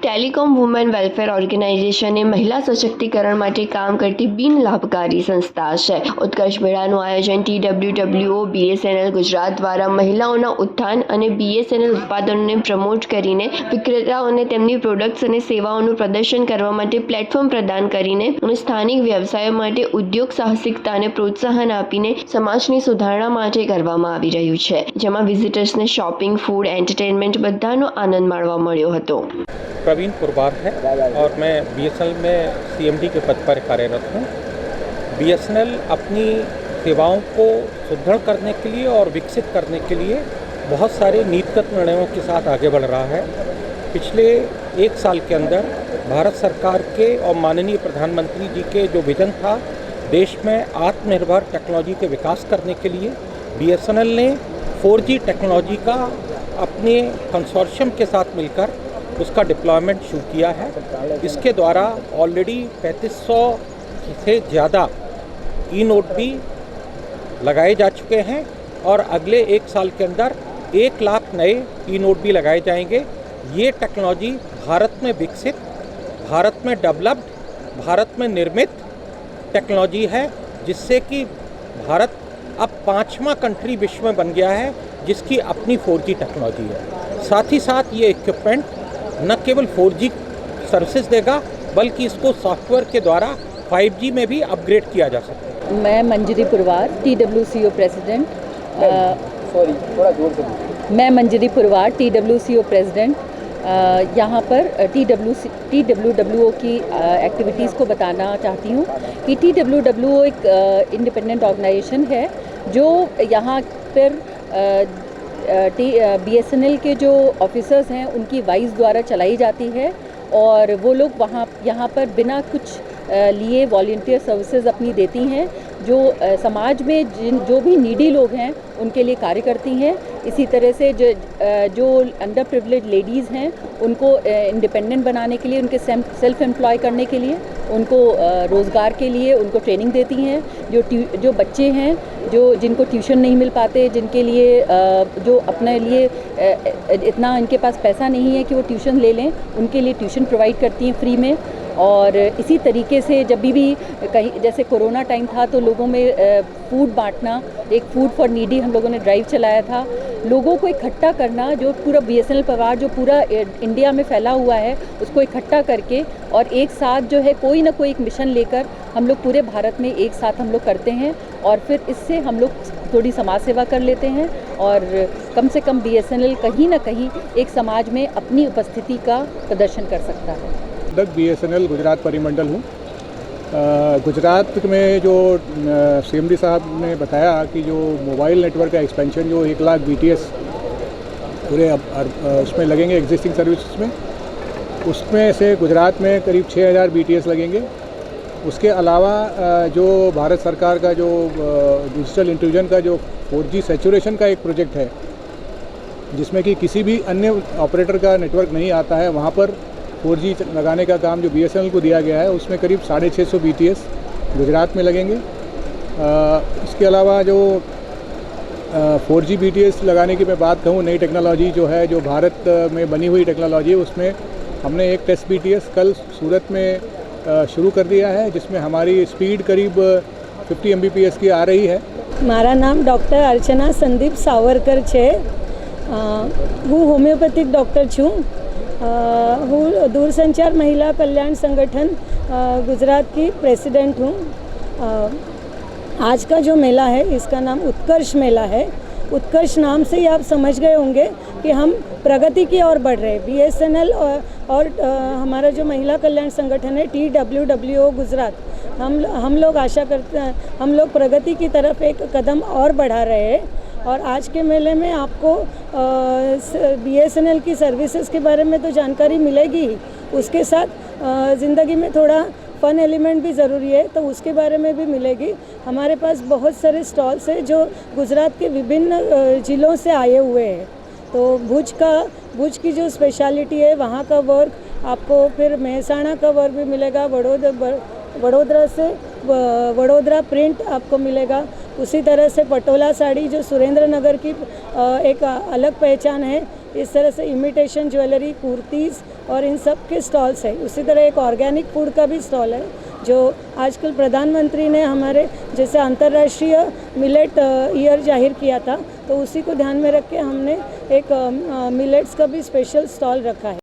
Telecom women welfare organisation એ મહિલા સશક્તિકરણ માટે કામ કરતી બિન લાભકારી સંસ્થા છે. ઉત્કર્ષ મેળાનું આયોજન TWWO BSNL ગુજરાત દ્વારા મહિલાઓના ઉત્થાન અને BSNL ઉત્પાદનોને પ્રમોટ કરીને વિક્રેતાઓને તેમની પ્રોડક્ટ્સ અને સેવાઓનું પ્રદર્શન કરવા માટે પ્લેટફોર્મ પ્રદાન કરીને અને સ્થાનિક વ્યવસાયો માટે ઉદ્યોગ સાહસિકતાને પ્રોત્સાહન આપીને સમાજની સુધારણા માટે કરવામાં આવી રહ્યું છે, જેમાં વિઝિટર્સને શોપિંગ, ફૂડ, એન્ટરટેનમેન્ટ બધાનો આનંદ માણવા મળ્યો હતો. प्रवीण पुरवार है और मैं BSNL में CMD के पद पर कार्यरत हूँ. BSNL अपनी सेवाओं को सुदृढ़ करने के लिए और विकसित करने के लिए बहुत सारे नीतिगत निर्णयों के साथ आगे बढ़ रहा है. पिछले एक साल के अंदर भारत सरकार के और माननीय प्रधानमंत्री जी के जो विजन था देश में आत्मनिर्भर टेक्नोलॉजी के विकास करने के लिए BSNL ने 4G टेक्नोलॉजी का अपने कंसोर्शियम के साथ मिलकर उसका डिप्लॉयमेंट शुरू किया है. इसके द्वारा ऑलरेडी 3500 से ज़्यादा ई-नोट भी लगाए जा चुके हैं और अगले एक साल के अंदर 1 लाख नए ई-नोट भी लगाए जाएंगे. ये टेक्नोलॉजी भारत में विकसित, भारत में डेवलप्ड, भारत में निर्मित टेक्नोलॉजी है, जिससे कि भारत अब 5वां कंट्री विश्व में बन गया है जिसकी अपनी 4G टेक्नोलॉजी है. साथ ही साथ ये इक्विपमेंट न केवल 4G सर्विसेज देगा बल्कि इसको सॉफ्टवेयर के द्वारा 5G में भी अपग्रेड किया जा सकता है. मैं मंजरी पुरवार TWCO प्रेसिडेंट मैं मंजरी पुरवार TWCO प्रेसिडेंट यहाँ पर TWWO की एक्टिविटीज़ को बताना चाहती हूँ कि TWWO एक इंडिपेंडेंट ऑर्गेनाइजेशन है जो यहाँ पर BSNL के जो ऑफिसर्स हैं उनकी वाइस द्वारा चलाई जाती है और वो लोग यहाँ पर बिना कुछ लिए वॉलंटियर सर्विसेज अपनी देती हैं. जो समाज में जो भी नीडी लोग हैं उनके लिए कार्य करती हैं. इसी तरह से जो अंडर प्रिविलेज लेडीज़ हैं उनको इंडिपेंडेंट बनाने के लिए, उनके सेल्फ एम्प्लॉय करने के लिए, उनको रोज़गार के लिए उनको ट्रेनिंग देती हैं. जो बच्चे हैं जिनको ट्यूशन नहीं मिल पाते, जिनके लिए जो अपने लिए इतना इनके पास पैसा नहीं है कि वो ट्यूशन ले लें, उनके लिए ट्यूशन प्रोवाइड करती हैं फ्री में. और इसी तरीके से जब भी कहीं जैसे कोरोना टाइम था तो लोगों में फूड बांटना, एक फूड फॉर नीडी हम लोगों ने ड्राइव चलाया था. लोगों को इकट्ठा करना, जो पूरा BSNL परिवार जो पूरा इंडिया में फैला हुआ है उसको इकट्ठा करके और एक साथ जो है कोई ना कोई एक मिशन लेकर हम लोग पूरे भारत में एक साथ हम लोग करते हैं और फिर इससे हम लोग थोड़ी समाज सेवा कर लेते हैं और कम से कम BSNL कहीं ना कहीं एक समाज में अपनी उपस्थिति का प्रदर्शन कर सकता है. BSNL गुजरात परिमंडल हूँ. गुजरात में जो CMD साहब ने बताया कि जो मोबाइल नेटवर्क का एक्सपेंशन जो 1 लाख BTS पूरे उसमें लगेंगे एग्जिस्टिंग सर्विसेज में, उसमें से गुजरात में करीब 6000 BTS लगेंगे. उसके अलावा जो भारत सरकार का जो डिजिटल इंक्लूजन का जो 4G सैचुरेशन का एक प्रोजेक्ट है जिसमें कि किसी भी अन्य ऑपरेटर का नेटवर्क नहीं आता है, वहाँ पर 4G लगाने का काम जो BSNL को दिया गया है उसमें करीब 650 BTS गुजरात में लगेंगे. इसके अलावा जो 4G BTS लगाने की मैं बात कहूँ, नई टेक्नोलॉजी जो है जो भारत में बनी हुई टेक्नोलॉजी है उसमें हमने एक टेस्ट BTS कल सूरत में शुरू कर दिया है जिसमें हमारी स्पीड करीब 50 Mbps की आ रही है. મારા નામ ડૉક્ટર અર્ચના સંદીપ સાવરકર છે. હું હોમિયોપેથિક ડૉક્ટર છું. હું दूरसंचार महिला कल्याण संगठन गुजरात की प्रेसिडेंट हूँ. आज का जो मेला है इसका नाम उत्कर्ष मेला है. उत्कर्ष नाम से ही आप समझ गए होंगे कि हम प्रगति की ओर बढ़ रहे हैं. BSNL और हमारा जो महिला कल्याण संगठन है TWWO गुजरात, हम लोग आशा करते हैं, हम लोग प्रगति की तरफ एक कदम और बढ़ा रहे हैं. और आज के मेले में आपको BSNL की सर्विसेज के बारे में तो जानकारी मिलेगी ही, उसके साथ ज़िंदगी में थोड़ा फ़न एलिमेंट भी ज़रूरी है तो उसके बारे में भी मिलेगी. हमारे पास बहुत सारे स्टॉल्स हैं जो गुजरात के विभिन्न ज़िलों से आए हुए हैं. तो भुज की जो स्पेशलिटी है वहाँ का वर्क आपको, फिर मेहसाणा का वर्क भी मिलेगा, वडोदरा से वडोदरा प्रिंट आपको मिलेगा. उसी तरह से पटोला साड़ी जो सुरेंद्र नगर की एक अलग पहचान है, इस तरह से इमिटेशन ज्वेलरी, कुर्तीज़ और इन सब के स्टॉल्स है। उसी तरह एक ऑर्गेनिक फूड का भी स्टॉल है जो आजकल प्रधानमंत्री ने हमारे जैसे अंतर्राष्ट्रीय मिलेट ईयर जाहिर किया था, तो उसी को ध्यान में रख के हमने एक मिलेट्स का भी स्पेशल स्टॉल रखा है।